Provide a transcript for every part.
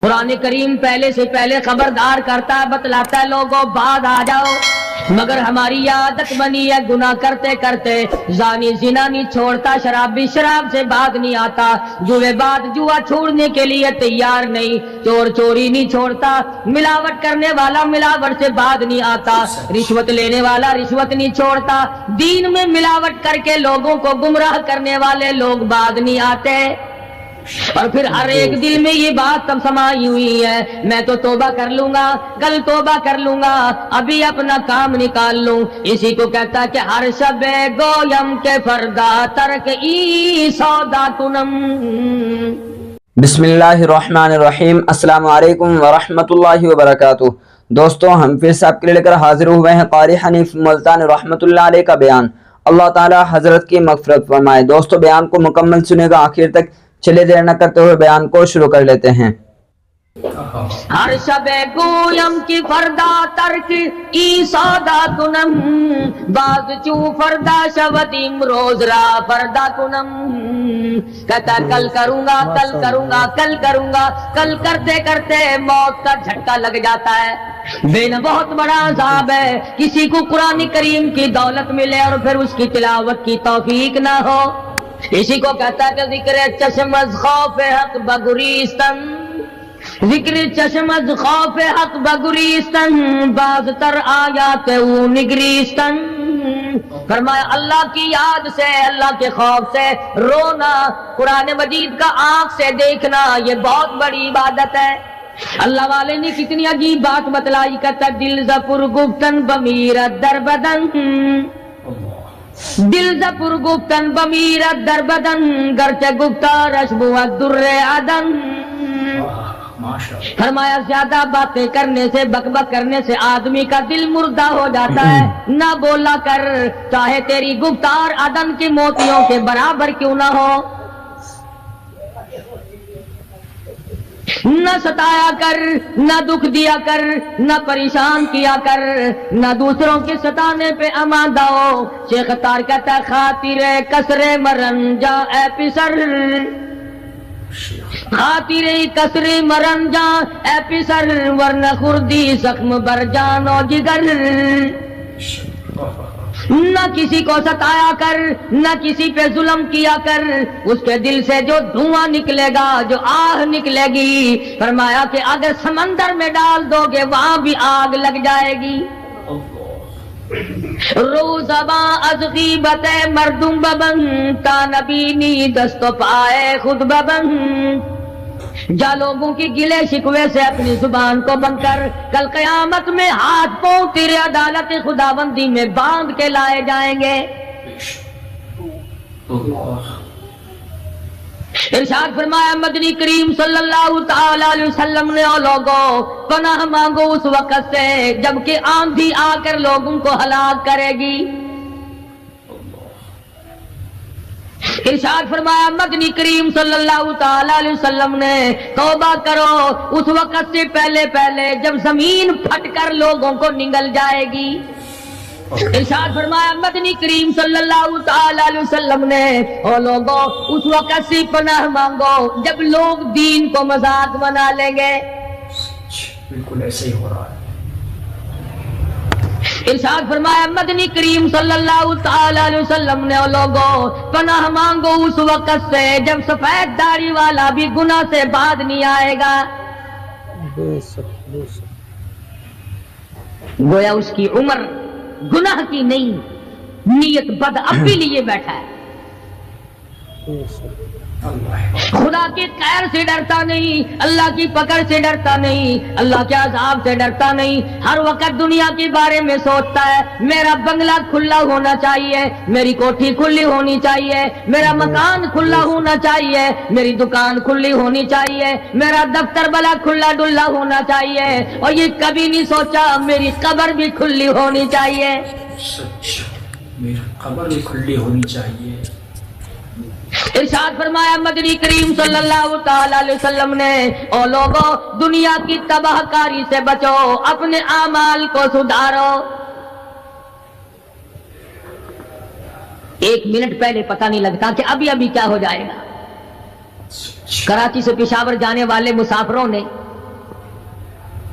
قرآن کریم پہلے سے پہلے خبردار کرتا ہے، بتلاتا ہے لوگوں بعد آ جاؤ، مگر ہماری عادت بنی ہے گناہ کرتے کرتے زانی زنا نہیں چھوڑتا، شرابی شراب سے بعد نہیں آتا، جوے بعد جوا چھوڑنے کے لیے تیار نہیں، چور چوری نہیں چھوڑتا، ملاوٹ کرنے والا ملاوٹ سے بعد نہیں آتا، رشوت لینے والا رشوت نہیں چھوڑتا، دین میں ملاوٹ کر کے لوگوں کو گمراہ کرنے والے لوگ بعد نہیں آتے۔ اور پھر ہر ایک دل میں یہ بات تب سمائی ہوئی ہے، میں تو توبہ کر لوں گا، کل توبہ کر لوں گا، ابھی اپنا کام نکال لوں، اسی کو کہتا کہ ہر شب گویم کے فردا ترک ای سودا کنم۔ بسم اللہ الرحمن الرحیم۔ السلام علیکم ورحمۃ اللہ وبرکاتہ۔ دوستو ہم پھر سے آپ کے لے کر حاضر ہوئے ہیں قاری حنیف ملتانی رحمۃ اللہ علیہ کا بیان، اللہ تعالی حضرت کی مغفرت فرمائے۔ دوستو بیان کو مکمل سنے گا آخر تک، چلے دیر نہ کرتے ہوئے بیان کو شروع کر لیتے ہیں۔ ہر شب گویم کی فردا ترک ای سودا کنم، باز چو فردا شود امروز را فردا کنم، کہتا کل کروں گا کل کروں گا کل کروں گا، کل کرتے کرتے موت کا جھٹکا لگ جاتا ہے۔ بین بہت بڑا عذاب ہے کسی کو قرآن کریم کی دولت ملے اور پھر اس کی تلاوت کی توفیق نہ ہو، اسی کو کہتا ہے کہ ذکر چشم از خوف حق بگریستن، ذکر چشم از خوف حق بگریستن، باز تر آیات او نگریستن۔ فرمایا اللہ کی یاد سے، اللہ کے خوف سے رونا، قرآن مجید کا آنکھ سے دیکھنا، یہ بہت بڑی عبادت ہے۔ اللہ والے نے کتنی عجیب بات بتلائی، کہتا دل زپر گفتن بمیرت در بدن، دل زپر گفتن بمیرت در بدن، گرچہ گفتارش بود در عدن۔ فرمایا زیادہ باتیں کرنے سے، بک بک کرنے سے آدمی کا دل مردہ ہو جاتا ہے، نہ بولا کر، چاہے تیری گفتار عدن کی موتیوں کے برابر کیوں نہ ہو، نہ ستایا کر، نہ دکھ دیا کر، نہ پریشان کیا کر، نہ دوسروں کے ستانے پہ آمادہ ہو۔ شیخ تار کہتا ہے خاطر کسر مرن جا اے پسر، خاطر کسر مرن جا اے پسر، ورنہ خردی زخم بر جان و جگر۔ نہ کسی کو ستایا کر، نہ کسی پہ ظلم کیا کر، اس کے دل سے جو دھواں نکلے گا، جو آہ نکلے گی، فرمایا کہ اگر سمندر میں ڈال دو گے وہاں بھی آگ لگ جائے گی۔ روزباں از غیبت مردم ببن، تا نبینی دست و پائے خود ببن، جا لوگوں کی گلے شکوے سے اپنی زبان کو بند کر، کل قیامت میں ہاتھ پاؤں تیرے عدالت خداوندی میں باندھ کے لائے جائیں گے۔ ارشاد فرمایا مدنی کریم صلی اللہ تعالی علیہ وسلم نے، او لوگوں پناہ مانگو اس وقت سے جبکہ آندھی آ کر لوگوں کو ہلاک کرے گی۔ ارشاد فرمایا مدنی کریم صلی اللہ تعالی علیہ وسلم نے، توبہ کرو اس وقت سے پہلے پہلے جب زمین پھٹ کر لوگوں کو نگل جائے گی۔ ارشاد فرمایا مدنی کریم صلی اللہ تعالی علیہ وسلم نے، او لوگوں اس وقت سے پناہ مانگو جب لوگ دین کو مذاق بنا لیں گے۔ بالکل ایسے ہی ہو رہا ہے۔ ارشاد فرمایا مدنی کریم صلی اللہ تعالی علیہ وسلم نے، او لوگوں پناہ مانگو اس وقت سے جب سفید داڑھی والا بھی گناہ سے بعد نہیں آئے گا۔ گویا اس کی عمر گناہ کی نہیں، نیت بد اب بھی لیے بیٹھا ہے، خدا کی قہر سے ڈرتا نہیں، اللہ کی پکڑ سے ڈرتا نہیں، اللہ کے عذاب سے ڈرتا نہیں، ہر وقت دنیا کے بارے میں سوچتا ہے میرا بنگلہ کھلا ہونا چاہیے، میری کوٹھی کھلی ہونی چاہیے، میرا مکان کھلا ہونا چاہیے، میری دکان کھلی ہونی چاہیے، میرا دفتر بلا کھلا ڈلا ہونا چاہیے، اور یہ کبھی نہیں سوچا میری قبر بھی کھلی ہونی چاہیے۔ سچ، میری قبر بھی کھلی ہونی چاہیے۔ ارشاد فرمایا مدنی کریم صلی اللہ تعالی علیہ وسلم نے، او لوگوں دنیا کی تباہ کاری سے بچو، اپنے اعمال کو سدھارو۔ ایک منٹ پہلے پتہ نہیں لگتا کہ ابھی کیا ہو جائے گا۔ کراچی سے پشاور جانے والے مسافروں نے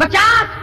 50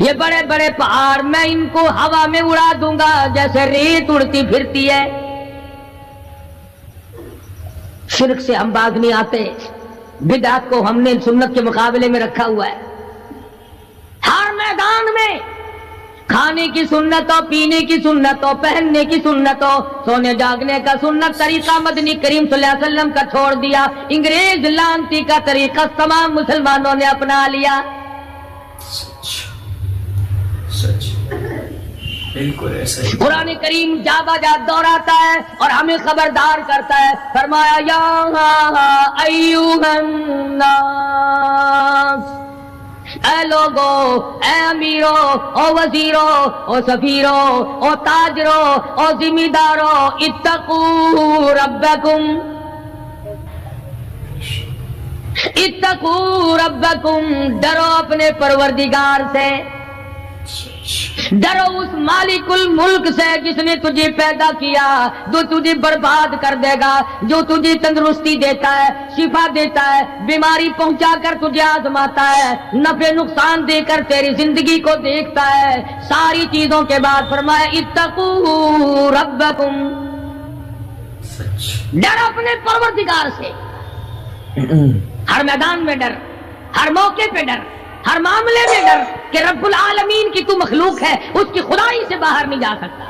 یہ بڑے بڑے پہاڑ میں ان کو ہوا میں اڑا دوں گا جیسے ریت اڑتی پھرتی ہے. شرک سے ہم باز نہیں آتے. بدعت کو ہم نے سنت کے مقابلے میں رکھا ہوا ہے. ہر میدان میں کھانے کی سنت ہو، پینے کی سنت ہو، پہننے کی سنت ہو، سونے جاگنے کا سنت طریقہ مدنی کریم صلی اللہ علیہ وسلم کا چھوڑ دیا. انگریز لانتی کا طریقہ تمام مسلمانوں نے اپنا لیا. سچ بالکل ایسا ہی. قرآن کریم جا بجا دوہراتا ہے اور ہمیں خبردار کرتا ہے. فرمایا یا ایھا الناس، اے لوگو، اے امیرو، او وزیرو، او سفیرو، او تاجرو، او ذمہ دارو، اتقوا ربکم، اتقوا ربکم، ڈرو اپنے پروردگار سے، ڈرو اس مالک الملک سے جس نے تجھے پیدا کیا، جو تجھے برباد کر دے گا، جو تجھے تندرستی دیتا ہے، شفا دیتا ہے، بیماری پہنچا کر تجھے آزماتا ہے، نفع نقصان دے کر تیری زندگی کو دیکھتا ہے. ساری چیزوں کے بعد فرمایا اتقوا ربکم، ڈر اپنے پروردگار سے. ہر میدان میں ڈر، ہر موقع پہ ڈر، ہر معاملے میں ڈر کہ رب العالمین کی تو مخلوق ہے، اس کی خدائی سے باہر نہیں جا سکتا.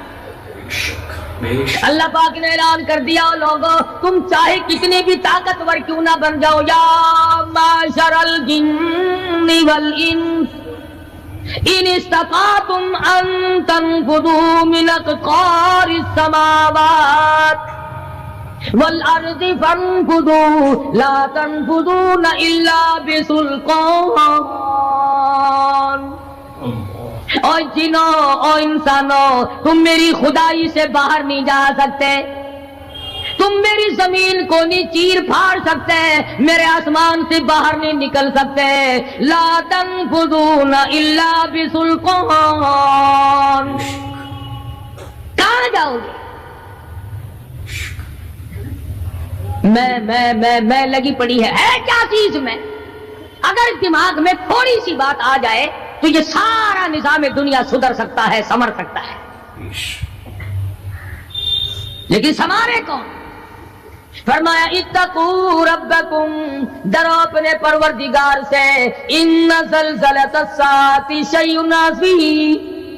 اللہ پاک نے اعلان کر دیا لوگوں تم چاہے کتنے بھی طاقتور کیوں نہ بن جاؤ، یا معشر الجن والانس ان استطعتم ان تنفذوا من اقطار السماوات والارض فانفذوا لا تنفذون الا بسلطان. اور جنوں اور انسانوں تم میری خدائی سے باہر نہیں جا سکتے، تم میری زمین کو نہیں چیر پھاڑ سکتے، میرے آسمان سے باہر نہیں نکل سکتے. لا تنفذون الا بسلطان. کہاں جاؤ گے؟ میں لگی پڑی ہے کیا چیز میں؟ اگر دماغ میں تھوڑی سی بات آ جائے تو یہ سارا نظام دنیا سدھر سکتا ہے، سمر سکتا ہے. لیکن سمارے کون؟ فرمایا اتقوا ربکم، ڈرو اپنے پروردگار سے. ان زلزلۃ الساعۃ شیء عظیم،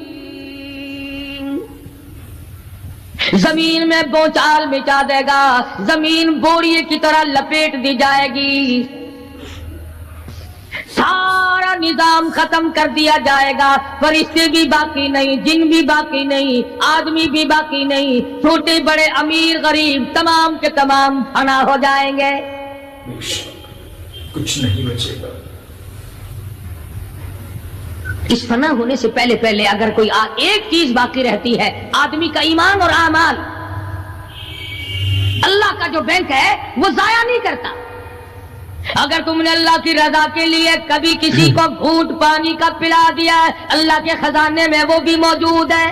زمین میں بوچھال مچا دے گا، زمین بوریے کی طرح لپیٹ دی جائے گی، سارا نظام ختم کر دیا جائے گا. فرشتے بھی باقی نہیں، جن بھی باقی نہیں، آدمی بھی باقی نہیں، چھوٹے بڑے امیر غریب تمام کے تمام فنا ہو جائیں گے. کچھ نہیں بچے گا. اس فنا ہونے سے پہلے پہلے اگر کوئی ایک چیز باقی رہتی ہے، آدمی کا ایمان اور اعمال. اللہ کا جو بینک ہے وہ ضائع نہیں کرتا. اگر تم نے اللہ کی رضا کے لیے کبھی کسی کو گھونٹ پانی کا پلا دیا ہے، اللہ کے خزانے میں وہ بھی موجود ہے.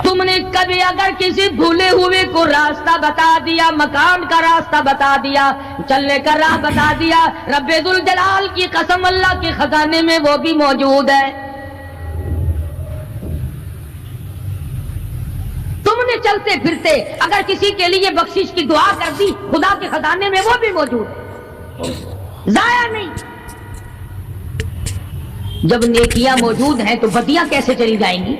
تم نے کبھی اگر کسی بھولے ہوئے کو راستہ بتا دیا، مکان کا راستہ بتا دیا، چلنے کا راہ بتا دیا، رب ذوالجلال کی قسم اللہ کے خزانے میں وہ بھی موجود ہے. تم نے چلتے پھرتے اگر کسی کے لیے بخشش کی دعا کر دی، خدا کے خزانے میں وہ بھی موجود ہے، ضائع نہیں. جب نیکیاں موجود ہیں تو بدیاں کیسے چلی جائیں گی؟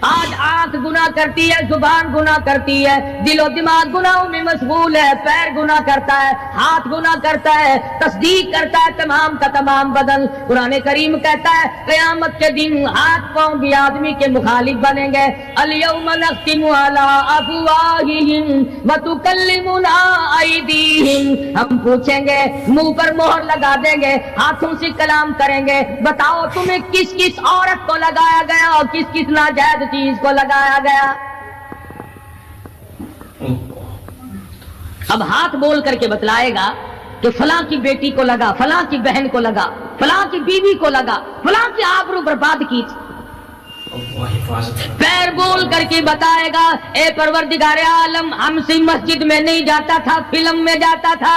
آج آنکھ گناہ کرتی ہے، زبان گناہ کرتی ہے، دل و دماغ گناہوں میں مشغول ہے، پیر گناہ کرتا ہے، ہاتھ گناہ کرتا ہے، تصدیق کرتا ہے تمام کا تمام بدن. قرآن کریم کہتا ہے قیامت کے دن ہاتھ پاؤں بھی آدمی کے مخالف بنیں گے. الیوم نختم علی افواہہم وتکلمنا ایدیہم، ہم پوچھیں گے، منہ پر مہر لگا دیں گے، ہاتھوں سے کلام کریں گے، بتاؤ تمہیں کس کس عورت کو لگایا گیا اور کس کس ناجائز چیز کو لگایا گیا. اب ہاتھ بول کر کے بتلائے گا کہ فلاں کی بیٹی کو لگا، فلاں کی بہن کو لگا، فلاں کی بیوی کو لگا، فلاں کی آبرو برباد کی. پیر بول کر کے بتائے گا اے پروردگار عالم، ہم سے مسجد میں نہیں جاتا تھا، فلم میں جاتا تھا،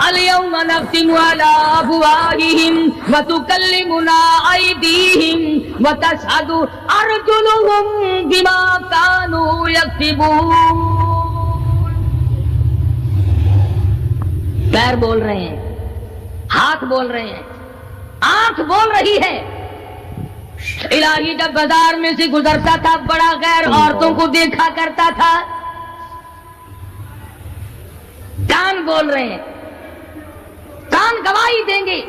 اليوم نختم على أفواههم وتكلمنا أيديهم وتشهد أرجلهم بما كانوا يكسبون. پیر بول رہے ہیں، ہاتھ بول رہے ہیں، آنکھ بول رہی ہے. الہی جب بازار میں سے گزرتا تھا بڑا غیر عورتوں کو دیکھا کرتا تھا. کان بول رہے ہیں، کان گواہی دیں گے.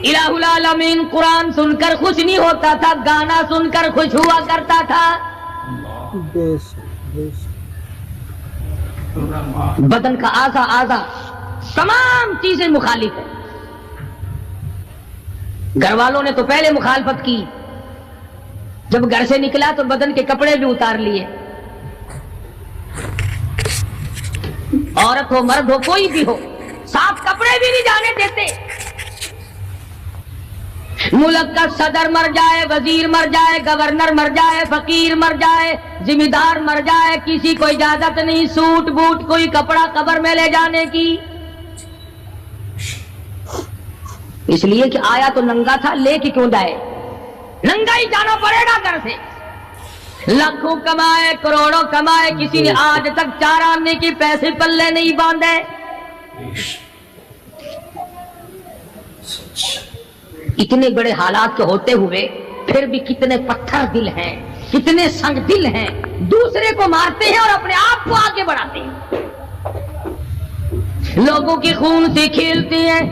الہ العالمین قرآن سن کر خوش نہیں ہوتا تھا، گانا سن کر خوش ہوا کرتا تھا. بدن کا اعضا تمام چیزیں مخالف ہیں. گھر والوں نے تو پہلے مخالفت کی، جب گھر سے نکلا تو بدن کے کپڑے بھی اتار لیے. عورت ہو مرد ہو کوئی بھی ہو، صاف کپڑے بھی نہیں جانے دیتے. ملک کا صدر مر جائے، وزیر مر جائے، گورنر مر جائے، فقیر مر جائے، ذمہ دار مر جائے، کسی کو اجازت نہیں سوٹ بوٹ کوئی کپڑا قبر میں لے جانے کی. اس لیے کہ آیا تو ننگا تھا، لے کے کیوں جائے؟ ننگا ہی جانا پڑے گا گھر سے. لاکھوں کمائے، کروڑوں کمائے، کسی نے آج تک 4 آنے کے پیسے پلے نہیں باندھے. اتنے بڑے حالات کے ہوتے ہوئے پھر بھی کتنے پتھر دل ہیں، کتنے سنگ دل ہیں، دوسرے کو مارتے ہیں اور اپنے آپ کو آگے بڑھاتے ہیں. لوگوں کے خون سے کھیلتے ہیں.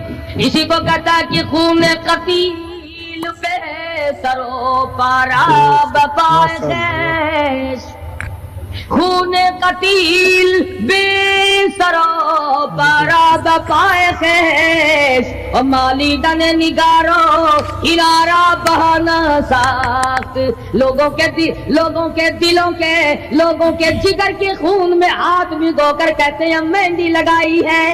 اسی کو کہتا ہے کہ خون قتیل بے سرو پارا بپائے خیش. خون قتیل بے سرو پارا بپائے خیش. اور مالی دن نگارو کنارا بہانا ساخت. لوگوں کے دلوں کے لوگوں کے جگر کے خون میں ہاتھ بھگو کر کہتے ہیں مہندی لگائی ہے.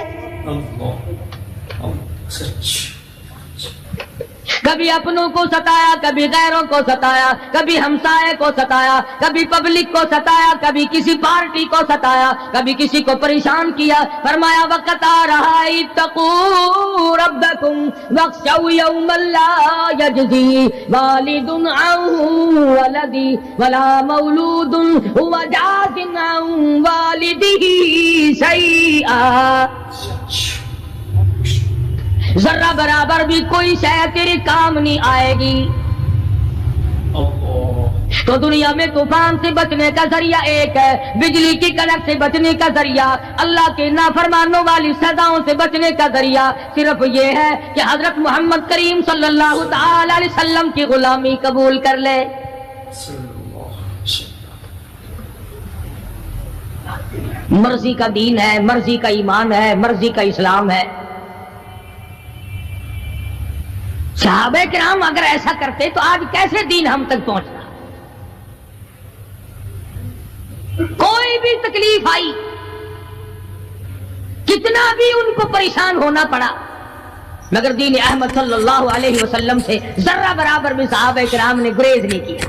کبھی اپنوں کو ستایا، کبھی غیروں کو ستایا، کبھی ہمسائے کو ستایا، کبھی پبلک کو ستایا، کبھی کسی پارٹی کو ستایا، کبھی کسی کو پریشان کیا. فرمایا وقت آ رہا ہے اتقوا ربکم واخشوا یوما لا یجزی والد عن ولدی ولا مولود هو جاز عن والده شیئا. ذرہ برابر بھی کوئی شے تیرے کام نہیں آئے گی. تو دنیا میں طوفان سے بچنے کا ذریعہ ایک ہے، بجلی کی کڑک سے بچنے کا ذریعہ، اللہ کے نافرمانوں والی سزاؤں سے بچنے کا ذریعہ صرف یہ ہے کہ حضرت محمد کریم صلی اللہ تعالی علیہ وسلم کی غلامی قبول کر لے. مرضی کا دین ہے، مرضی کا ایمان ہے، مرضی کا اسلام ہے. صحابہ کرام اگر ایسا کرتے تو آج کیسے دین ہم تک پہنچتا؟ کوئی بھی تکلیف آئی، کتنا بھی ان کو پریشان ہونا پڑا، مگر دین احمد صلی اللہ علیہ وسلم سے ذرہ برابر بھی صحابہ کرام نے گریز نہیں کیا.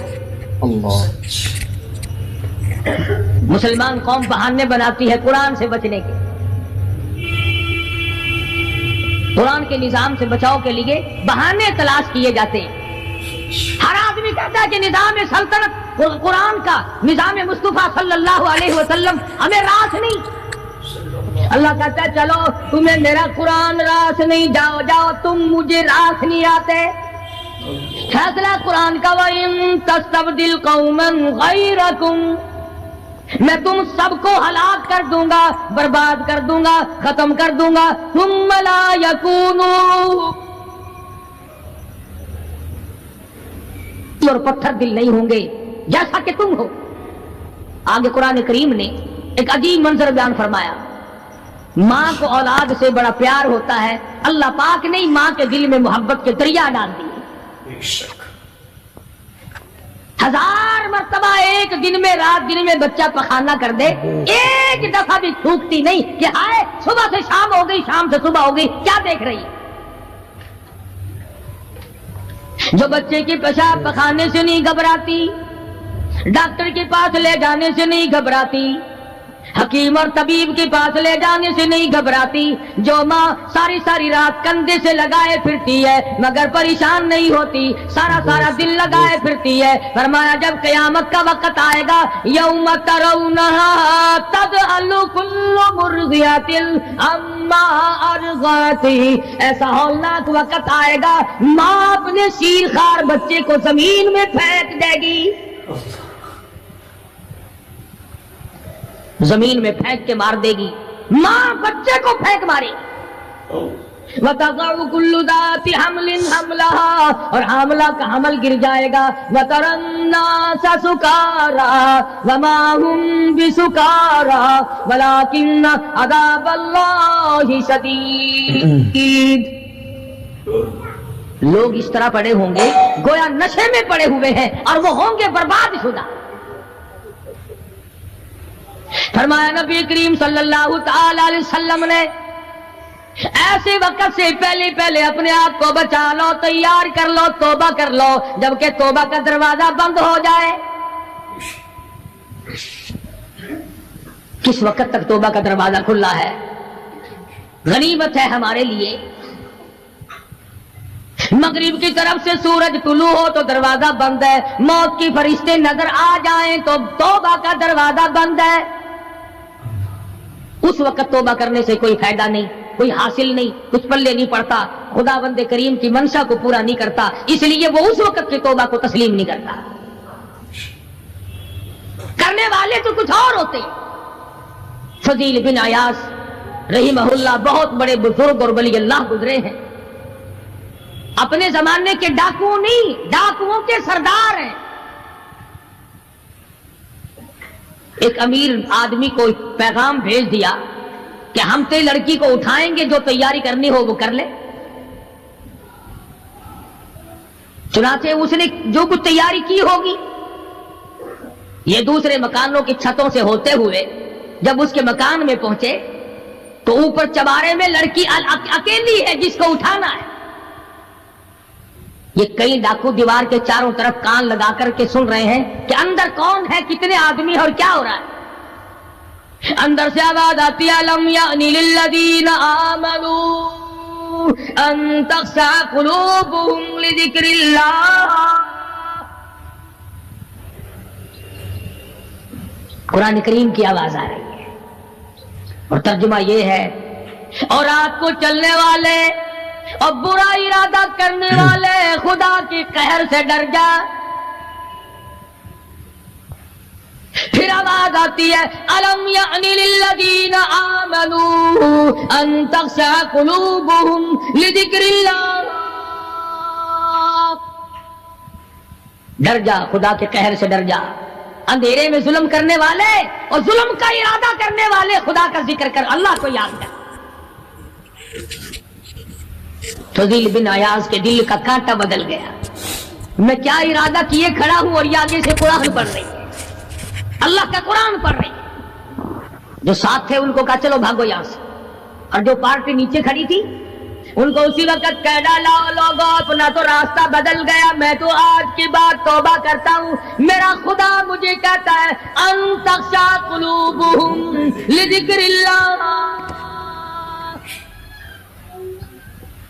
مسلمان قوم بہانے بناتی ہے قرآن سے بچنے کے. قرآن کے نظام سے بچاؤ کے لیے بہانے تلاش کیے جاتے ہیں. ہر آدمی کہتا ہے کہ نظام سلطنت قرآن کا، نظام مصطفیٰ صلی اللہ علیہ وسلم ہمیں راس نہیں. اللہ کہتا ہے چلو تمہیں میرا قرآن راس نہیں، جاؤ جاؤ تم مجھے راس نہیں آتے. فیصلہ قرآن کا وَإِن تَسْتَبْدِلْ قَوْمًا غَيْرَكُمْ، میں تم سب کو ہلاک کر دوں گا، برباد کر دوں گا، ختم کر دوں گا. ثم لا یکونوا، اور پتھر دل نہیں ہوں گے جیسا کہ تم ہو. آگے قرآن کریم نے ایک عجیب منظر بیان فرمایا. ماں کو اولاد سے بڑا پیار ہوتا ہے، اللہ پاک نے ماں کے دل میں محبت کے دریا ڈال دیے. 1000 مرتبہ ایک دن میں رات دن میں بچہ پخانہ کر دے، ایک دفعہ بھی تھوکتی نہیں کہ ہائے صبح سے شام ہو گئی، شام سے صبح ہو گئی، کیا دیکھ رہی. جو بچے کے پیشاب پخانے سے نہیں گھبراتی، ڈاکٹر کے پاس لے جانے سے نہیں گھبراتی، حکیم اور طبیب کے پاس لے جانے سے نہیں گھبراتی، جو ماں ساری ساری رات کندھے سے لگائے پھرتی ہے مگر پریشان نہیں ہوتی، سارا دل لگائے پھرتی ہے، فرمایا جب قیامت کا وقت آئے گا یوم ترونہا تذہل کل مرضعۃ عما ارضعت، ایسا ہولناک وقت آئے گا ماں اپنے شیرخوار بچے کو زمین میں پھینک دے گی، زمین میں پھینک کے مار دے گی، ماں بچے کو پھینک مارے گی، وَتَضَعُ كُلُّ ذَاتِ حَمْلٍ حَمْلَهَا، اور حاملہ کا حمل گر جائے گا، وَتَرَى النَّاسَ سُكَارَىٰ وَمَا هُمْ بِسُكَارَىٰ وَلَٰكِنَّ عَذَابَ اللَّهِ شَدِيدٌ۔ لوگ اس طرح پڑے ہوں گے گویا نشے میں پڑے ہوئے ہیں اور وہ ہوں گے برباد شدہ۔ فرمایا نبی کریم صلی اللہ تعالی علیہ وسلم نے ایسے وقت سے پہلے اپنے آپ کو بچا لو، تیار کر لو، توبہ کر لو، جبکہ توبہ کا دروازہ بند ہو جائے۔ کس وقت تک توبہ کا دروازہ کھلا ہے؟ غنیمت ہے ہمارے لیے۔ مغرب کی طرف سے سورج طلوع ہو تو دروازہ بند ہے، موت کی فرشتے نظر آ جائیں تو توبہ کا دروازہ بند ہے۔ اس وقت توبہ کرنے سے کوئی فائدہ نہیں، کوئی حاصل نہیں، کچھ پلے نہیں پڑتا، خدا بند کریم کی منشا کو پورا نہیں کرتا، اس لیے وہ اس وقت کی توبہ کو تسلیم نہیں کرتا۔ کرنے والے تو کچھ اور ہوتے ہیں۔ فضیل بن عیاض رحمہ اللہ بہت بڑے بزرگ اور ولی اللہ گزرے ہیں، اپنے زمانے کے ڈاکو نہیں، ڈاکوؤں کے سردار ہیں۔ ایک امیر آدمی کو پیغام بھیج دیا کہ ہم تیری لڑکی کو اٹھائیں گے، جو تیاری کرنی ہو وہ کر لے۔ چنانچہ اس نے جو کچھ تیاری کی ہوگی، یہ دوسرے مکانوں کی چھتوں سے ہوتے ہوئے جب اس کے مکان میں پہنچے تو اوپر چبارے میں لڑکی اکیلی ہے جس کو اٹھانا ہے۔ یہ کئی ڈاکو دیوار کے چاروں طرف کان لگا کر کے سن رہے ہیں کہ اندر کون ہے، کتنے آدمی اور کیا ہو رہا ہے۔ اندر سے آواز آتی ہے لم یأن للذین آمنوا ان تخشع قلوبهم لذکر اللہ۔ قرآن کریم کی آواز آ رہی ہے اور ترجمہ یہ ہے، اور رات کو چلنے والے اور برا ارادہ کرنے والے خدا کی قہر سے ڈر جا۔ پھر آواز آتی ہے الم یأن للذین آمنوا ان تخشع قلوبهم لذکر اللہ۔ ڈر جا، خدا کے قہر سے ڈر جا۔ اندھیرے میں ظلم کرنے والے اور ظلم کا ارادہ کرنے والے خدا کا ذکر کر، اللہ کو یاد کر۔ فضیل بن عیاض کے دل کا کانٹا بدل گیا، میں کیا ارادہ کیے کھڑا ہوں اور یہ آگے سے قرآن پڑھ رہی ہے، اللہ کا قرآن پڑھ رہی ہے۔ جو ساتھ تھے ان کو کہا چلو بھاگو یہاں سے، اور جو پارٹی نیچے کھڑی تھی ان کو اسی وقت کہہ ڈالا لوگوں اپنا تو راستہ بدل گیا، میں تو آج کی بات توبہ کرتا ہوں، میرا خدا مجھے کہتا ہے ان تخشع قلوبهم لذکر اللہ۔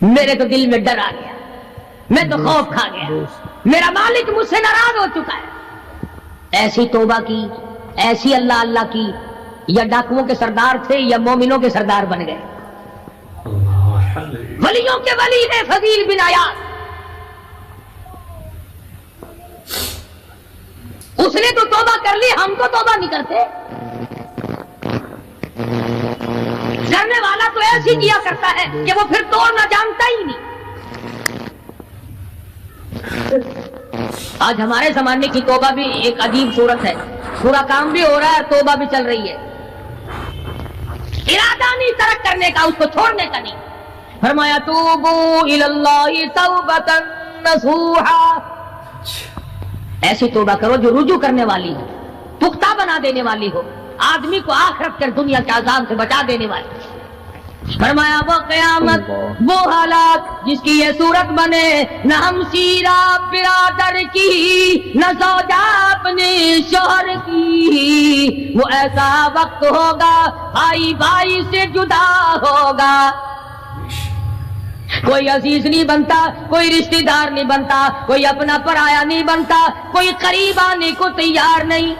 میرے تو دل میں ڈر آ گیا، میں تو خوف کھا گیا، میرا مالک مجھ سے ناراض ہو چکا ہے۔ ایسی توبہ کی، ایسی اللہ اللہ کی، یا ڈاکوؤں کے سردار تھے یا مومنوں کے سردار بن گئے۔ ولیوں کے ولی ہے فضیل بن عیاض، اس نے تو توبہ کر لی، ہم تو توبہ نہیں کرتے۔ کرنے والا تو ایسی کیا کرتا ہے کہ وہ پھر توڑنا جانتا ہی نہیں۔ آج ہمارے زمانے کی توبہ بھی ایک عجیب صورت ہے، پورا کام بھی ہو رہا ہے، توبہ بھی چل رہی ہے، ارادہ نہیں ترک کرنے کا، اس کو چھوڑنے کا نہیں۔ فرمایا توبوا الی اللہ توبۃ نصوحا، ایسی توبہ کرو جو رجوع کرنے والی ہو، پختہ بنا دینے والی ہو، آدمی کو آخرت کر دنیا کے عذاب سے بچا دینے والی۔ فرمایا وہ قیامت وہ حالات جس کی یہ صورت بنے، نہ ہمشیرہ برادر کی، نہ زوجہ اپنے شوہر کی، وہ ایسا وقت ہوگا بھائی بھائی سے جدا ہوگا، کوئی عزیز نہیں بنتا، کوئی رشتہ دار نہیں بنتا، کوئی اپنا پرایا نہیں بنتا، کوئی قریب آنے کو تیار نہیں۔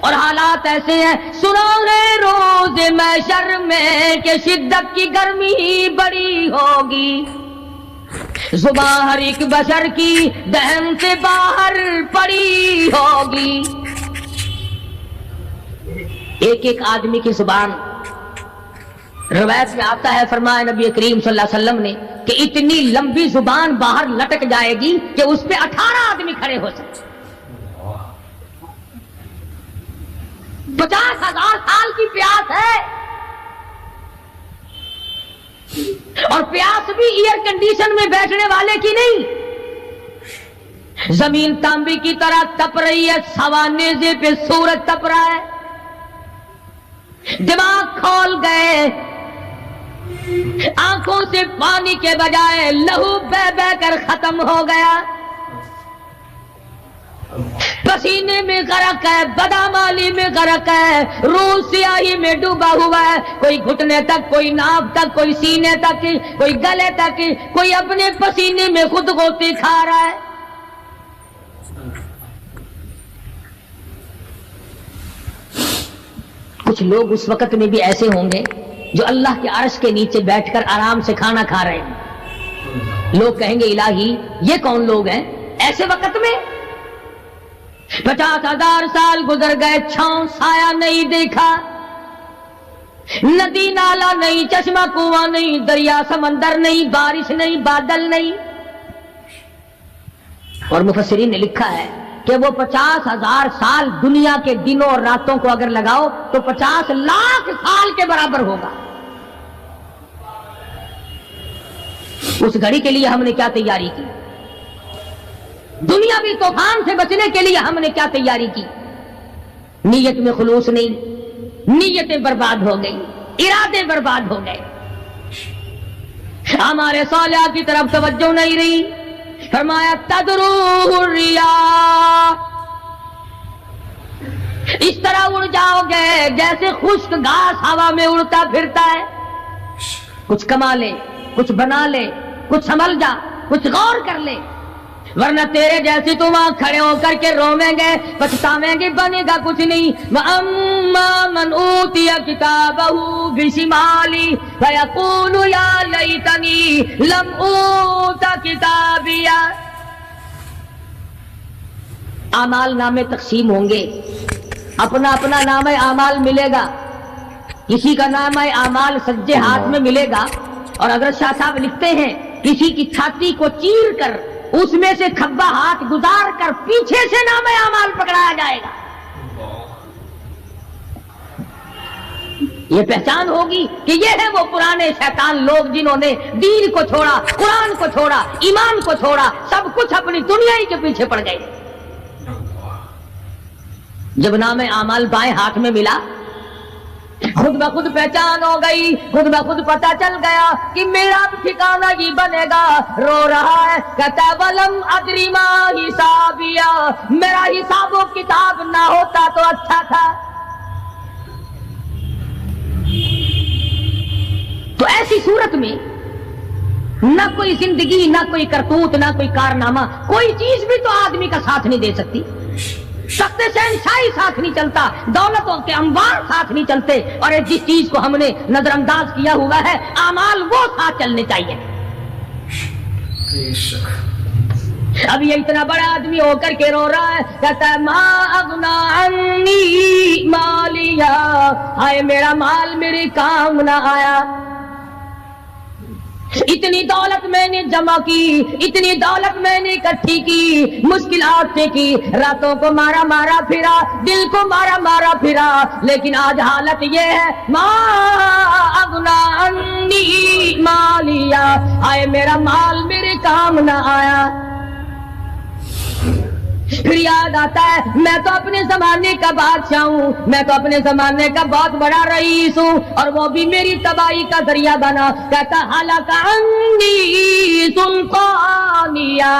اور حالات ایسے ہیں، سنو گے روز محشر میں کہ شدت کی گرمی بڑی ہوگی، زبان ہر ایک بشر کی دہن سے باہر پڑی ہوگی۔ ایک ایک آدمی کی زبان، روایت میں آتا ہے، فرمایا نبی کریم صلی اللہ علیہ وسلم نے کہ اتنی لمبی زبان باہر لٹک جائے گی کہ اس پہ 18 آدمی کھڑے ہو سکتے۔ 50,000 سال کی پیاس ہے، اور پیاس بھی ایئر کنڈیشن میں بیٹھنے والے کی نہیں، زمین تانبے کی طرح تپ رہی ہے، سوانیزے پہ سورج تپ رہا ہے، دماغ کھول گئے، آنکھوں سے پانی کے بجائے لہو بہ بہ کر ختم ہو گیا، پسینے میں غرق ہے، بدامالی میں غرق ہے، روح سیاہی میں ڈوبا ہوا ہے، کوئی گھٹنے تک، کوئی ناف تک، کوئی سینے تک، کوئی گلے تک، کوئی اپنے پسینے میں خود غوطے کھا رہا ہے۔ کچھ لوگ اس وقت میں بھی ایسے ہوں گے جو اللہ کے عرش کے نیچے بیٹھ کر آرام سے کھانا کھا رہے ہیں، لوگ کہیں گے الہی یہ کون لوگ ہیں ایسے وقت میں؟ 50,000 سال گزر گئے، چھاؤں سایہ نہیں دیکھا، ندی نالا نہیں، چشمہ کنواں نہیں، دریا سمندر نہیں، بارش نہیں، بادل نہیں۔ اور مفسرین نے لکھا ہے کہ وہ 50,000 سال دنیا کے دنوں اور راتوں کو اگر لگاؤ تو 50 لاکھ سال کے برابر ہوگا۔ اس گھڑی کے لیے ہم نے کیا تیاری کی؟ دنیاوی طوفان سے بچنے کے لیے ہم نے کیا تیاری کی؟ نیت میں خلوص نہیں، نیتیں برباد ہو گئی، ارادے برباد ہو گئے، ہمارے صالحہ کی طرف توجہ نہیں رہی۔ فرمایا تدروہ الریاح، اس طرح اڑ جاؤ گے جیسے خشک گھاس ہوا میں اڑتا پھرتا ہے۔ کچھ کما لے، کچھ بنا لے، کچھ سنبھل جا، کچھ غور کر لے، ورنہ تیرے جیسے تم وہاں کھڑے ہو کر کے رویں گے، پچھتاویں گے، بنے گا کچھ نہیں۔ وَأَمَّا مَنْ أُوتِيَ كِتَابَهُ بِشِمَالِهِ فَيَقُولُ يَا لَيْتَنِي لَمْ أُوتَ كِتَابِيَهْ۔ اعمال نامے تقسیم ہوں گے، اپنا اپنا نامہ اعمال ملے گا، کسی کا نامہ اعمال سجے ہاتھ میں ملے گا، اور اگر شاہ صاحب لکھتے ہیں کسی کی چھاتی کو چیر کر اس میں سے کھبا ہاتھ گزار کر پیچھے سے نامہ اعمال پکڑایا جائے گا۔ یہ پہچان ہوگی کہ یہ ہے وہ پرانے شیطان لوگ جنہوں نے دین کو چھوڑا، قرآن کو چھوڑا، ایمان کو چھوڑا، سب کچھ اپنی دنیا ہی کے پیچھے پڑ گئے۔ جب نامہ اعمال بائیں ہاتھ میں ملا، خود بخود پہچان ہو گئی، خود بخود پتہ چل گیا کہ میرا ٹھکانہ ہی بنے گا۔ رو رہا ہے، کہتا ہے وَلَمْ أَدْرِ مَا حِسَابِيَهْ، میرا حساب و کتاب نہ ہوتا تو اچھا تھا۔ تو ایسی صورت میں نہ کوئی زندگی، نہ کوئی کرتوت، نہ کوئی کارنامہ، کوئی چیز بھی تو آدمی کا ساتھ نہیں دے سکتی۔ تخت شہنشاہی ساتھ نہیں چلتا، دولتوں کے انبار ساتھ نہیں چلتے، اور جس چیز کو ہم نے نظر انداز کیا ہوا ہے اعمال وہ ساتھ چلنے چاہیے۔ اب یہ اتنا بڑا آدمی ہو کر کے رو رہا ہے، کہتا ہے ما اغنا عنی مالیہ، ہائے میرا مال میرے کام نہ آیا، اتنی دولت میں نے جمع کی، اتنی دولت میں نے اکٹھی کی، مشکلات سے کی، راتوں کو مارا مارا پھرا، دل کو مارا مارا پھرا، لیکن آج حالت یہ ہے ما اغنا عنی مالیہ، آئے میرا مال میرے کام نہ آیا۔ پھر یاد آتا ہے میں تو اپنے زمانے کا بادشاہ ہوں، میں تو اپنے زمانے کا بہت بڑا رئیس ہوں، اور وہ بھی میری تباہی کا ذریعہ بنا۔ کہتا ہلاک عنی سلطانیہ،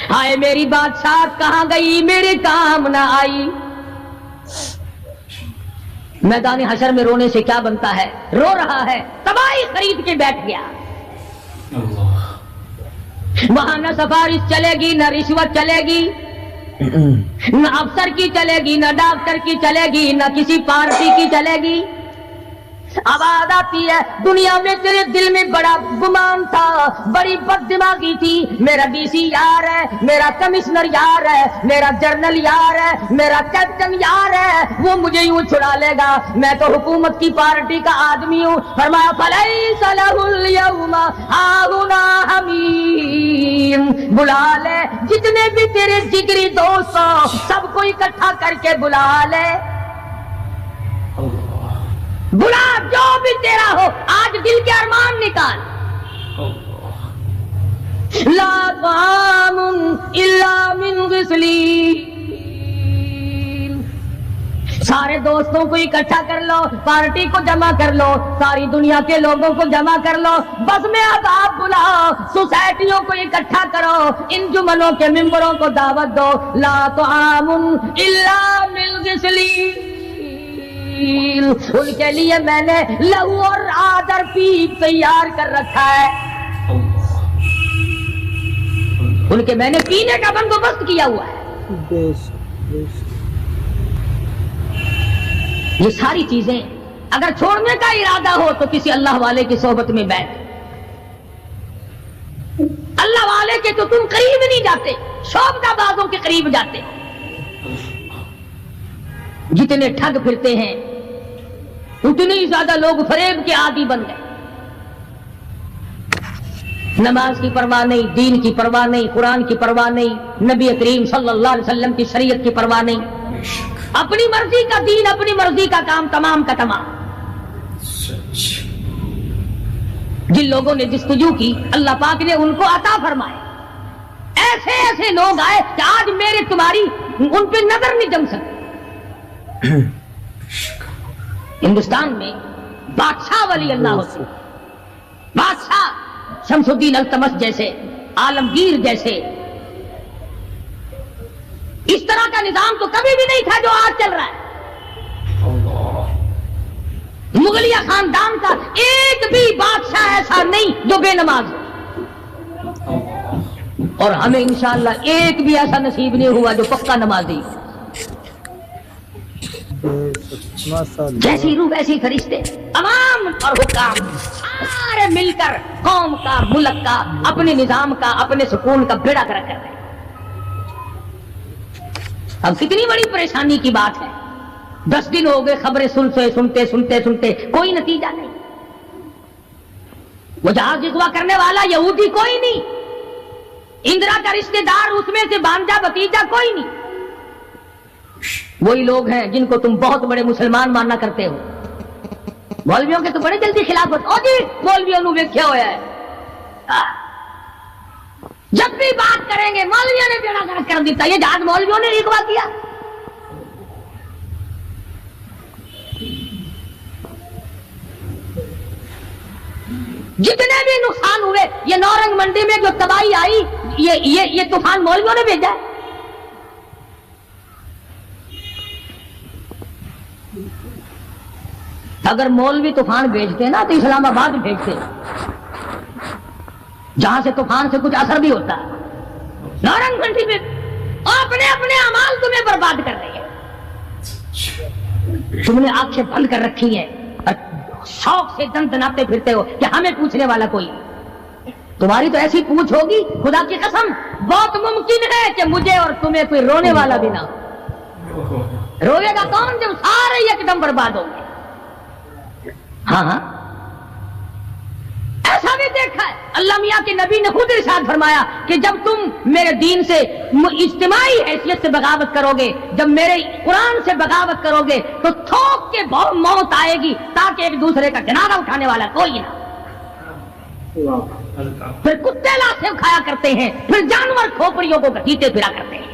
ہائے میری بادشاہت کہاں گئی، میرے کام نہ آئی۔ میدان حشر میں رونے سے کیا بنتا ہے، رو رہا ہے، تباہی خرید کے بیٹھ گیا۔ وہاں نہ سفارش چلے گی، نہ رشوت چلے گی، نہ افسر کی چلے گی، نہ ڈاکٹر کی چلے گی، نہ کسی پارٹی کی چلے گی۔ آواز آتی ہے دنیا میں تیرے دل میں بڑا گمان تھا، بڑی بد دماغی تھی، میرا ڈی سی یار ہے، میرا کمشنر یار ہے، میرا جنرل یار ہے، میرا کیپٹن یار ہے، وہ مجھے یوں چھڑا لے گا، میں تو حکومت کی پارٹی کا آدمی ہوں۔ فرمایا فلیس لہ اليوم ہاہنا حمیم، بلا لے جتنے بھی تیرے جگری دوست ہو سب کو اکٹھا کر کے بلا لے، بلا جو بھی تیرا ہو، آج دل کے ارمان نکال۔ لا طعام الا من غسلین، سارے دوستوں کو اکٹھا کر لو، پارٹی کو جمع کر لو، ساری دنیا کے لوگوں کو جمع کر لو، بس میں اب آپ بلاؤ، سوسائٹیوں کو اکٹھا کرو، انجمنوں کے ممبروں کو دعوت دو۔ لا طعام الا من غسلین، ان کے لیے میں نے لہو اور آدر پیپ تیار کر رکھا ہے، ان کے میں نے پینے کا بندوبست کیا ہوا ہے۔ یہ ساری چیزیں اگر چھوڑنے کا ارادہ ہو تو کسی اللہ والے کی صحبت میں بیٹھ، اللہ والے کے تو تم قریب نہیں جاتے، شوبدہ بازوں کے قریب جاتے۔ جتنے ٹھگ پھرتے ہیں اتنے ہی زیادہ لوگ فریب کے عادی بن گئے، نماز کی پرواہ نہیں، دین کی پرواہ نہیں، قرآن کی پرواہ نہیں، نبی کریم صلی اللہ علیہ وسلم کی شریعت کی پرواہ نہیں، اپنی مرضی کا دین، اپنی مرضی کا کام، تمام کا تمام۔ جن لوگوں نے جستجو کی اللہ پاک نے ان کو عطا فرمائے، ایسے ایسے لوگ آئے کہ آج میرے تمہاری ان پہ نظر نہیں جم سکتی۔ ہندوستان میں بادشاہ ولی اللہ ہوتے، بادشاہ شمس الدین التمش جیسے، عالمگیر جیسے، اس طرح کا نظام تو کبھی بھی نہیں تھا جو آج چل رہا ہے۔ مغلیہ خاندان کا ایک بھی بادشاہ ایسا نہیں جو بے نماز ہو، اور ہمیں انشاءاللہ ایک بھی ایسا نصیب نہیں ہوا جو پکا نمازی۔ جیسی روح ویسی فرشتے، عوام اور حکام سارے مل کر قوم کا، ملک کا، اپنے نظام کا، اپنے سکون کا بیڑا گرک کر رہے ہیں۔ اب کتنی بڑی پریشانی کی بات ہے، 10 دن ہو گئے خبریں سنتے کوئی نتیجہ نہیں۔ وہ جہاز اغوا کرنے والا یہودی کوئی نہیں، اندرا کا رشتہ دار اس میں سے بانجا بتیجا کوئی نہیں، وہی لوگ ہیں جن کو تم بہت بڑے مسلمان ماننا کرتے ہو۔ مولویوں کے تو بڑے جلدی خلافت، او جی مولویوں نے ویکھیا ہوا ہے، جب بھی بات کریں گے مولویوں نے بیڑا گرک کر دیتا، یہ جہاز مولویوں نے اغوا کیا۔ جتنے بھی نقصان ہوئے، یہ نورنگ منڈی میں جو تباہی آئی، یہ طوفان مولویوں نے بھیجا ہے۔ اگر مولوی طوفان بھیجتے نا تو اسلام آباد بھیجتے، جہاں سے طوفان سے کچھ اثر بھی ہوتا ہے۔ نورنگ منڈی میں اپنے اپنے اعمال تمہیں برباد کر رہے ہیں، تم نے آنکھیں بند کر رکھی ہیں اور شوق سے دن دناتے پھرتے ہو کہ ہمیں پوچھنے والا کوئی، تمہاری تو ایسی پوچھ ہوگی خدا کی قسم بہت ممکن ہے کہ مجھے اور تمہیں کوئی رونے والا بھی نہ ہو۔ روئے گا کون جب سارے ایک دم برباد ہوں گے؟ ہاں ایسا بھی دیکھا ہے، اللہ میاں کے نبی نے خود ارشاد فرمایا کہ جب تم میرے دین سے اجتماعی حیثیت سے بغاوت کرو گے، جب میرے قرآن سے بغاوت کرو گے تو تھوک کے موت آئے گی تاکہ ایک دوسرے کا جنازہ اٹھانے والا کوئی نہ۔ پھر کتے لاشیں کھایا کرتے ہیں، پھر جانور کھوپڑیوں کو گھسیٹے پھرا کرتے ہیں۔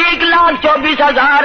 1,24,000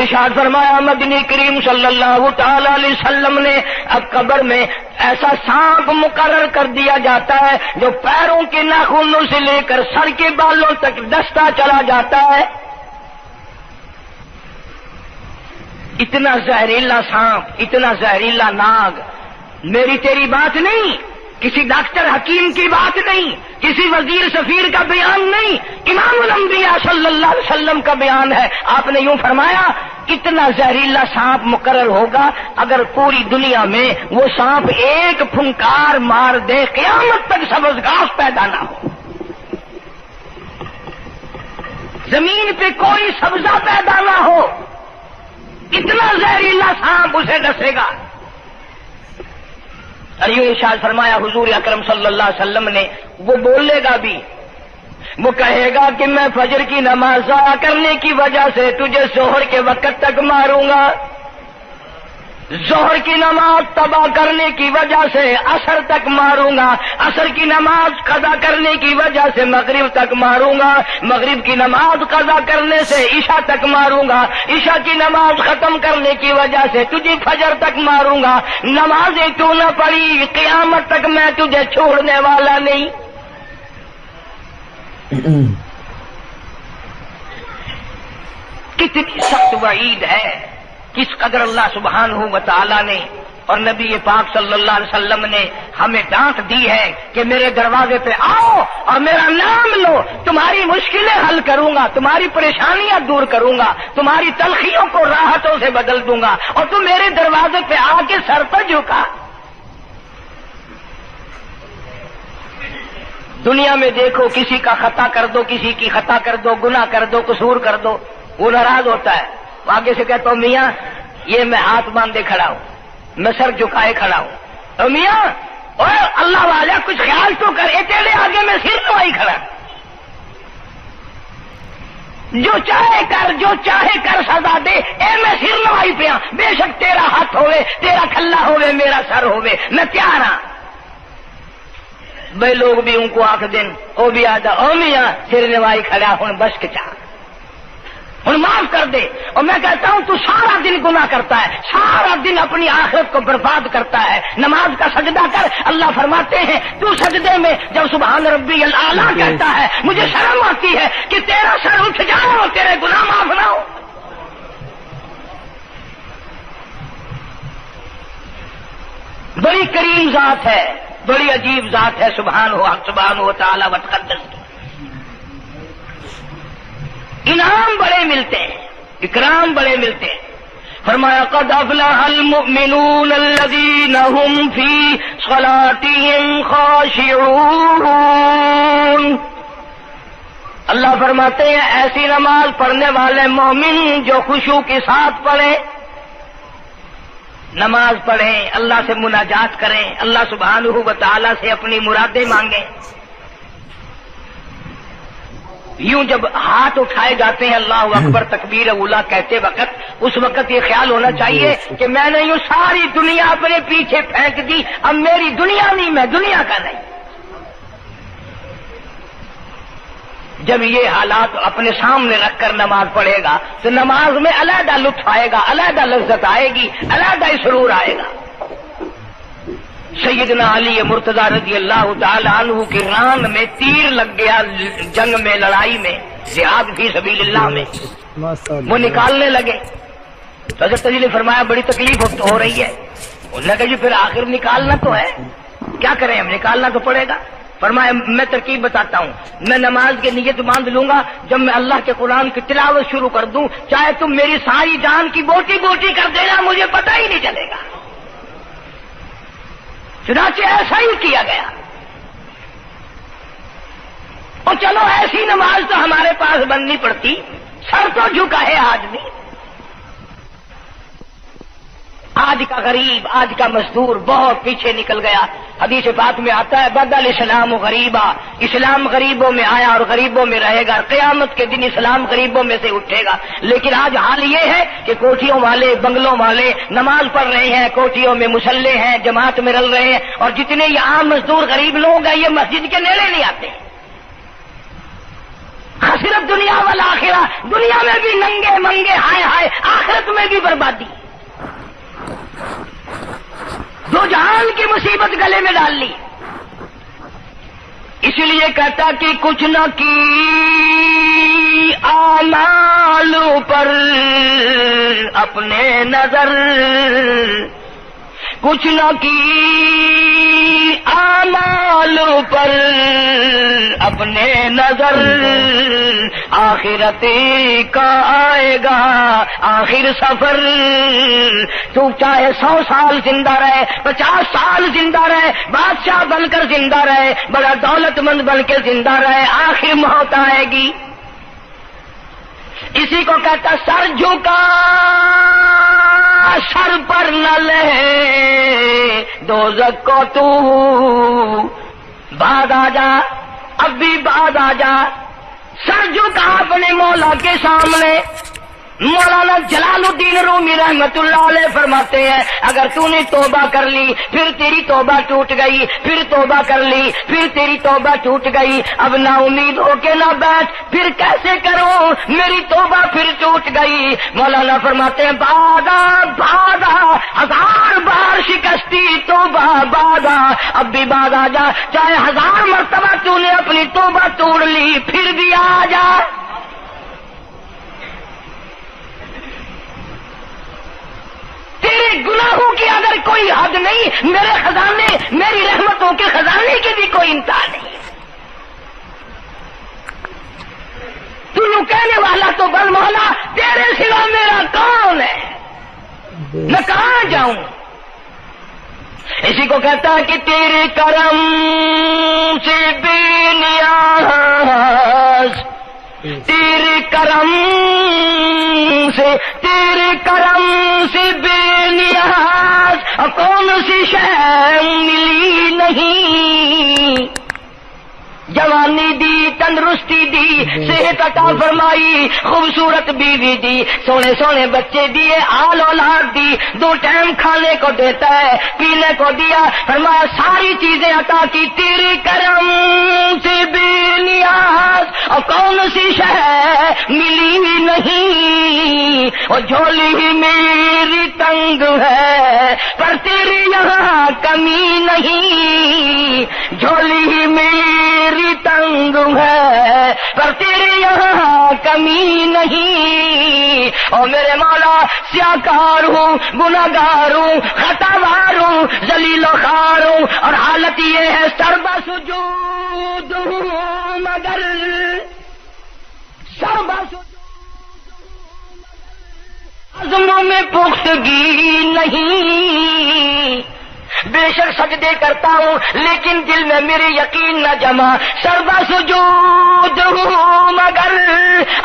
ارشاد فرمایا مدنی کریم صلی اللہ تعالی علیہ وسلم نے اب قبر میں ایسا سانپ مقرر کر دیا جاتا ہے جو پیروں کے ناخنوں سے لے کر سر کے بالوں تک ڈستا چلا جاتا ہے. اتنا زہریلا سانپ، اتنا زہریلا ناگ. میری تیری بات نہیں، کسی ڈاکٹر حکیم کی بات نہیں، کسی وزیر سفیر کا بیان نہیں، امام الانبیاء صلی اللہ علیہ وسلم کا بیان ہے. آپ نے یوں فرمایا اتنا زہریلا سانپ مقرر ہوگا اگر پوری دنیا میں وہ سانپ ایک پھنکار مار دے قیامت تک سبز گھاس پیدا نہ ہو، زمین پہ کوئی سبزہ پیدا نہ ہو، اتنا زہریلا سانپ اسے ڈسے گا. اور یوں ارشاد فرمایا حضور اکرم صلی اللہ علیہ وسلم نے، وہ بولے گا بھی، وہ کہے گا کہ میں فجر کی نماز ضائع کرنے کی وجہ سے تجھے ظہر کے وقت تک ماروں گا، ظہر کی نماز تباہ کرنے کی وجہ سے عصر تک ماروں گا، عصر کی نماز قضا کرنے کی وجہ سے مغرب تک ماروں گا، مغرب کی نماز قضا کرنے سے عشاء تک ماروں گا، عشاء کی نماز ختم کرنے کی وجہ سے تجھے فجر تک ماروں گا. نمازیں تو نہ پڑھی قیامت تک میں تجھے چھوڑنے والا نہیں. کتنی سخت وعید ہے، کس قدر اللہ سبحانہ و تعالی نے اور نبی پاک صلی اللہ علیہ وسلم نے ہمیں ڈانٹ دی ہے کہ میرے دروازے پہ آؤ اور میرا نام لو، تمہاری مشکلیں حل کروں گا، تمہاری پریشانیاں دور کروں گا، تمہاری تلخیوں کو راحتوں سے بدل دوں گا، اور تم میرے دروازے پہ آ کے سر پر جھکا. دنیا میں دیکھو کسی کا خطا کر دو، کسی کی خطا کر دو، گناہ کر دو، قصور کر دو، وہ ناراض ہوتا ہے. آگے سے کہتا ہوں میاں یہ میں ہاتھ باندھے کھڑا ہوں، میں سر جھکائے کھڑا ہوں، اور میاں اور اللہ والا کچھ خیال تو کر، تیرے آگے میں سر نوائی کھڑا، جو چاہے کر، جو چاہے کر سزا دے، میں سر نوائی پہ ہوں، بے شک تیرا ہاتھ ہوئے، تیرا کھلا ہوئے، میرا سر ہوئے، میں تیار ہاں. بھائی لوگ بھی ان کو آنکھ دن وہ بھی آدھا او میاں سر نوائی کھڑا ہوں، بس کے چاہ ہوں معاف کر دے. اور میں کہتا ہوں تو سارا دن گناہ کرتا ہے، سارا دن اپنی آخرت کو برباد کرتا ہے. نماز کا سجدہ کر، اللہ فرماتے ہیں تو سجدے میں جب سبحان ربی الاعلیٰ کہتا ہے مجھے شرم آتی ہے کہ تیرا سر اٹھ جائے اور تیرے گناہ معاف نہ ہو. بڑی کریم ذات ہے، بڑی عجیب ذات ہے سبحانہ و تعالی و تقدس. انعام بڑے ملتے ہیں، اکرام بڑے ملتے ہیں. فرمایا قد افلح المؤمنون الذین هم فی صلاتهم خاشعون. اللہ فرماتے ہیں ایسی نماز پڑھنے والے مومن جو خشوع کے ساتھ پڑھیں، نماز پڑھیں، اللہ سے مناجات کریں، اللہ سبحانہ و تعالی سے اپنی مرادیں مانگیں. یوں جب ہاتھ اٹھائے جاتے ہیں اللہ اکبر تکبیر اولا کہتے وقت، اس وقت یہ خیال ہونا چاہیے کہ میں نے یوں ساری دنیا اپنے پیچھے پھینک دی، اب میری دنیا نہیں، میں دنیا کا نہیں. جب یہ حالات اپنے سامنے رکھ کر نماز پڑھے گا تو نماز میں علیحدہ لطف آئے گا، علیحدہ لذت آئے گی، علیحدہ سرور آئے گا. سیدنا علی مرتضی رضی اللہ تعالی عنہ کی ران میں تیر لگ گیا جنگ میں، لڑائی میں، جہاد فی سبیل اللہ میں، وہ نکالنے لگے تو حضرت علی نے فرمایا بڑی تکلیف ہو رہی ہے. انہوں نے کہا جی پھر آخر نکالنا تو ہے، کیا کریں ہم، نکالنا تو پڑے گا. فرمایا میں ترکیب بتاتا ہوں، میں نماز کی نیت باندھ لوں گا، جب میں اللہ کے قرآن کی تلاوت شروع کر دوں چاہے تم میری ساری جان کی بوٹی بوٹی کر دینا مجھے پتہ ہی نہیں چلے گا. چنانچہ ایسا ہی کیا گیا. اور چلو ایسی نماز تو ہمارے پاس بننی پڑتی، سر تو جھکا ہے آدمی. آج کا غریب، آج کا مزدور بہت پیچھے نکل گیا. حدیث پاک میں آتا ہے بدل اسلام غریبا، اسلام غریبوں میں آیا اور غریبوں میں رہے گا، قیامت کے دن اسلام غریبوں میں سے اٹھے گا. لیکن آج حال یہ ہے کہ کوٹھیوں والے، بنگلوں والے نماز پڑھ رہے ہیں، کوٹھیوں میں مصلے ہیں، جماعت میں رل رہے ہیں، اور جتنے یہ عام مزدور غریب لوگ ہیں یہ مسجد کے نیڑے نہیں آتے. خسرت دنیا والآخرہ، دنیا میں بھی ننگے منگے ہائے ہائے، آخرت میں بھی بربادی، دو جہان کی مصیبت گلے میں ڈال لی۔ اس لیے کہتا کہ کچھ نہ کی اعمال پر اپنے نظر، کچھ نہ کی اعمال پر اپنے نظر، آخرت کا آئے گا آخر سفر۔ تو چاہے 100 سال زندہ رہے، 50 سال زندہ رہے، بادشاہ بن کر زندہ رہے، بڑا دولت مند بن کے زندہ رہے، آخر موت آئے گی۔ اسی کو کہتا سر جھکا سر پر نہ لے دوزخ کو تو، بعد آ جا اب بھی بعد آ جا، سر جھکا اپنے مولا کے سامنے۔ مولانا جلال الدین رومی رحمت اللہ علیہ فرماتے ہیں اگر تو نے توبہ کر لی پھر تیری توبہ ٹوٹ گئی، پھر توبہ کر لی پھر تیری توبہ ٹوٹ گئی، اب نا امید ہو کے نہ بیٹھ، پھر کیسے کروں میری توبہ پھر ٹوٹ گئی۔ مولانا فرماتے ہیں بادا بادا 1000 بار شکستی توبہ بادا، اب بھی بعد آ جا، چاہے 1000 مرتبہ تو نے اپنی توبہ توڑ لی پھر بھی آ جا۔ تیرے گناہوں کی اگر کوئی حد نہیں، میرے خزانے میری رحمتوں کے خزانے کی بھی کوئی انتہا نہیں۔ تو یوں کہنے والا تو بل مولا تیرے سوا میرا کون ہے، میں کہاں جاؤں؟ اسی کو کہتا ہے کہ تیرے کرم سے بے نیاز، تیرے کرم سے بے نیاز، کون سی شے ملی نہیں، جوانی دی تندرستی دی، صحت عطا فرمائی، خوبصورت بیوی دی، سونے سونے بچے دیے، آل اولاد دی، 2 ٹائم کھانے کو دیتا ہے، پینے کو دیا، فرمایا ساری چیزیں عطا کی، تیرے کرم سے بے نیاز، اور کون سی شے ملی نہیں، اور جھولی میری تنگ ہے پر تیرے یہاں کمی نہیں، جھولی میری تنگ ہے پر تیرے یہاں کمی نہیں، اور میرے مولا سیاکار ہوں، گناہگار ہوں، خطاوار ہوں، ذلیل و خوار ہوں، اور حالت یہ ہے سربا سجود ہوں مگر سربا عزموں میں پختگی نہیں، بے شک سجدے کرتا ہوں لیکن دل میں میرے یقین نہ جمع، سربا سجود ہوں مگر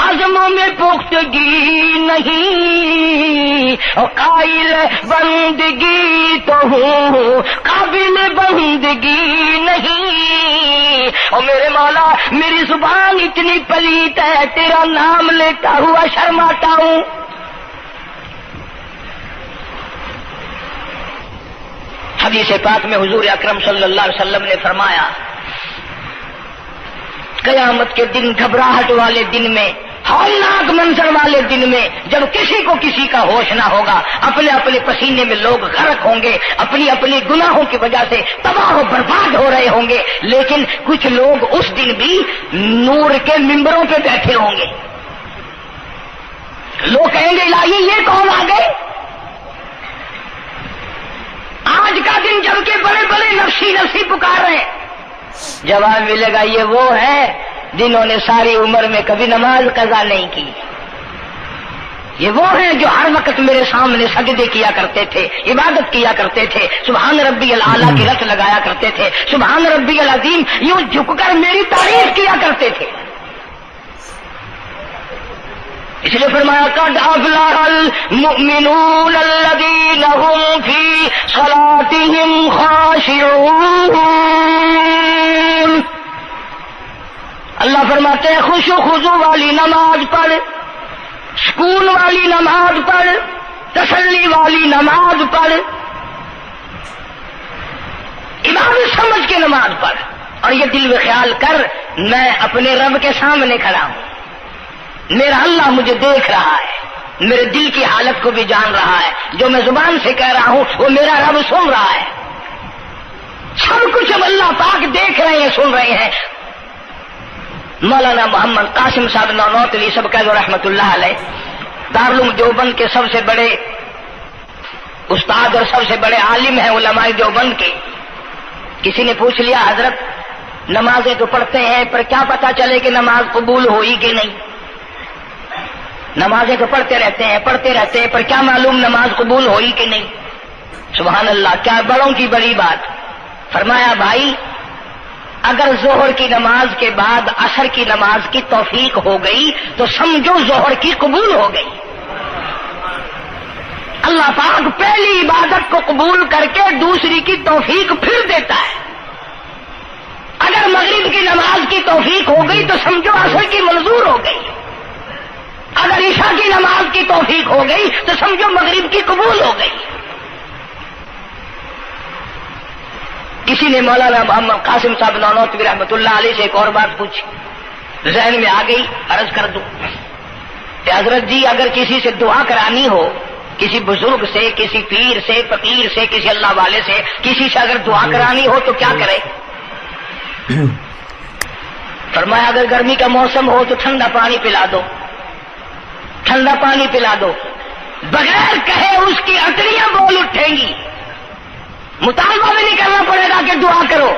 عزموں میں پختگی نہیں، اور قائل بندگی تو ہوں قابل بندگی نہیں، اور میرے مولا میری زبان اتنی پلیت ہے تیرا نام لیتا ہوا شرماتا ہوں۔ حدیث پاک میں حضور اکرم صلی اللہ علیہ وسلم نے فرمایا قیامت کے دن، گھبراہٹ والے دن میں، ہولناک منظر والے دن میں، جب کسی کو کسی کا ہوش نہ ہوگا، اپنے اپنے پسینے میں لوگ غرق ہوں گے، اپنی اپنی گناہوں کی وجہ سے تباہ و برباد ہو رہے ہوں گے، لیکن کچھ لوگ اس دن بھی نور کے ممبروں پہ بیٹھے ہوں گے، لوگ کہیں گے الہی یہ کون آ گئے؟ آج کا دن جب کہ بڑے بڑے نفسی نفسی پکار رہے ہیں، جواب ملے گا یہ وہ ہے جنہوں نے ساری عمر میں کبھی نماز قضا نہیں کی، یہ وہ ہیں جو ہر وقت میرے سامنے سجدے کیا کرتے تھے، عبادت کیا کرتے تھے، سبحان ربی الاعلیٰ کی رت لگایا کرتے تھے، سبحان ربی العظیم یوں جھک کر میری تعریف کیا کرتے تھے۔ اس لیے فرمایا قد افلح المؤمنون الذین هم فی صلاتهم خاشعون، اللہ فرماتے ہیں خوش و خضوع والی نماز پڑھ، سکون والی نماز پڑھ، تسلی والی نماز پڑھ، عبادت سمجھ کے نماز پڑھ، اور یہ دل میں خیال کر میں اپنے رب کے سامنے کھڑا ہوں، میرا اللہ مجھے دیکھ رہا ہے، میرے دل کی حالت کو بھی جان رہا ہے، جو میں زبان سے کہہ رہا ہوں وہ میرا رب سن رہا ہے، سب کچھ اب اللہ پاک دیکھ رہے ہیں، سن رہے ہیں۔ مولانا محمد قاسم صاحب نانوتوی سب کا رحمت اللہ علیہ دارالعلوم دیوبند کے سب سے بڑے استاد اور سب سے بڑے عالم ہیں علماء دیوبند کے۔ کسی نے پوچھ لیا حضرت نمازیں تو پڑھتے ہیں پر کیا پتا چلے کہ نماز قبول ہوئی کہ نہیں؟ نمازیں تو پڑھتے رہتے ہیں پر کیا معلوم نماز قبول ہوئی کہ نہیں؟ سبحان اللہ، کیا بڑوں کی بڑی بات۔ فرمایا بھائی اگر ظہر کی نماز کے بعد عصر کی نماز کی توفیق ہو گئی تو سمجھو ظہر کی قبول ہو گئی۔ اللہ پاک پہلی عبادت کو قبول کر کے دوسری کی توفیق پھر دیتا ہے۔ اگر مغرب کی نماز کی توفیق ہو گئی تو سمجھو عصر کی منظور ہو گئی، اگر عشاء کی نماز کی توفیق ہو گئی تو سمجھو مغرب کی قبول ہو گئی۔ کسی نے مولانا محمد قاسم صاحب نانوتوی رحمۃ اللہ علیہ سے ایک اور بات پوچھی، ذہن میں آ گئی، عرض کر دوں کہ حضرت جی اگر کسی سے دعا کرانی ہو، کسی بزرگ سے، کسی پیر سے، فقیر سے، کسی اللہ والے سے، کسی سے اگر دعا کرانی ہو تو کیا کرے؟ فرمایا اگر گرمی کا موسم ہو تو ٹھنڈا پانی پلا دو، ٹھنڈا پانی پلا دو، بغیر کہے اس کی ارتریاں بول اٹھیں گی، مطالبہ بھی نہیں کرنا پڑے گا کہ دعا کرو،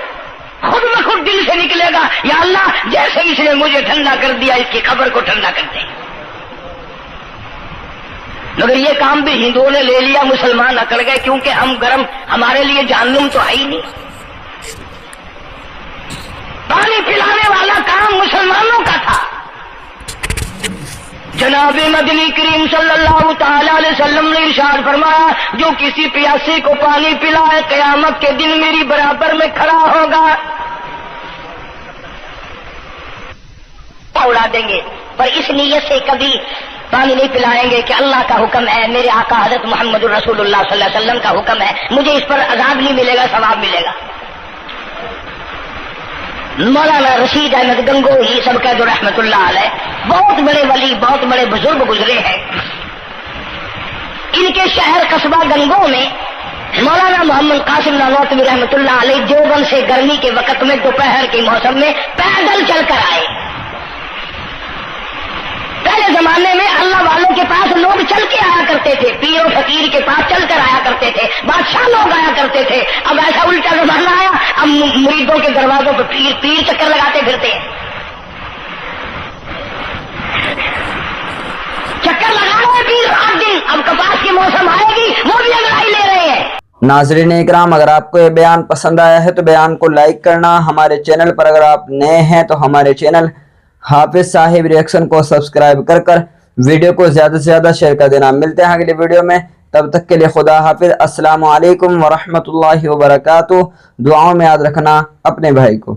خود بخود دل سے نکلے گا یا اللہ جیسے اس نے مجھے ٹھنڈا کر دیا اس کی قبر کو ٹھنڈا کر دے۔ مگر یہ کام بھی ہندوؤں نے لے لیا، مسلمان اکڑ گئے کیونکہ ہم گرم، ہمارے لیے جہنم تو ہے ہی نہیں۔ پانی پلانے والا کام مسلمانوں کا تھا۔ جناب مدنی کریم صلی اللہ تعالی علیہ وسلم نے ارشاد فرمایا جو کسی پیاسے کو پانی پلائے قیامت کے دن میری برابر میں کھڑا ہوگا، اڑا دیں گے، پر اس نیت سے کبھی پانی نہیں پلائیں گے کہ اللہ کا حکم ہے، میرے آقا حضرت محمد الرسول اللہ صلی اللہ علیہ وسلم کا حکم ہے، مجھے اس پر عذاب نہیں ملے گا، ثواب ملے گا۔ مولانا رشید احمد گنگوہی سب کا جو رحمت اللہ علیہ بہت بڑے ولی، بہت بڑے بزرگ گزرے ہیں۔ ان کے شہر قصبہ گنگو میں مولانا محمد قاسم نانوتوی رحمت اللہ علیہ دیوبند سے گرمی کے وقت میں دوپہر کے موسم میں پیدل چل کر آئے۔ پہلے زمانے میں اللہ والوں کے پاس لوگ چل کے آیا کرتے تھے، پیر و فقیر کے پاس چل کر آیا کرتے تھے، بادشاہ لوگ آیا کرتے تھے۔ اب ایسا الٹا زمانہ آیا، اب مریدوں کے دروازوں پہ پیر چکر لگاتے پھرتے ہیں، چکر لگا رہے پیر رات دن۔ اب کپاس کی موسم آئے گی وہ بھی انگڑائی لے رہے ہیں۔ ناظرین اکرام، اگر آپ کو یہ بیان پسند آیا ہے تو بیان کو لائک کرنا، ہمارے چینل پر اگر آپ نئے ہیں تو ہمارے چینل حافظ صاحب ریئیکشن کو سبسکرائب کر کر ویڈیو کو زیادہ سے زیادہ شیئر کر دینا۔ ملتے ہیں اگلی ویڈیو میں، تب تک کے لیے خدا حافظ۔ السلام علیکم ورحمۃ اللہ وبرکاتہ۔ دعاؤں میں یاد رکھنا اپنے بھائی کو۔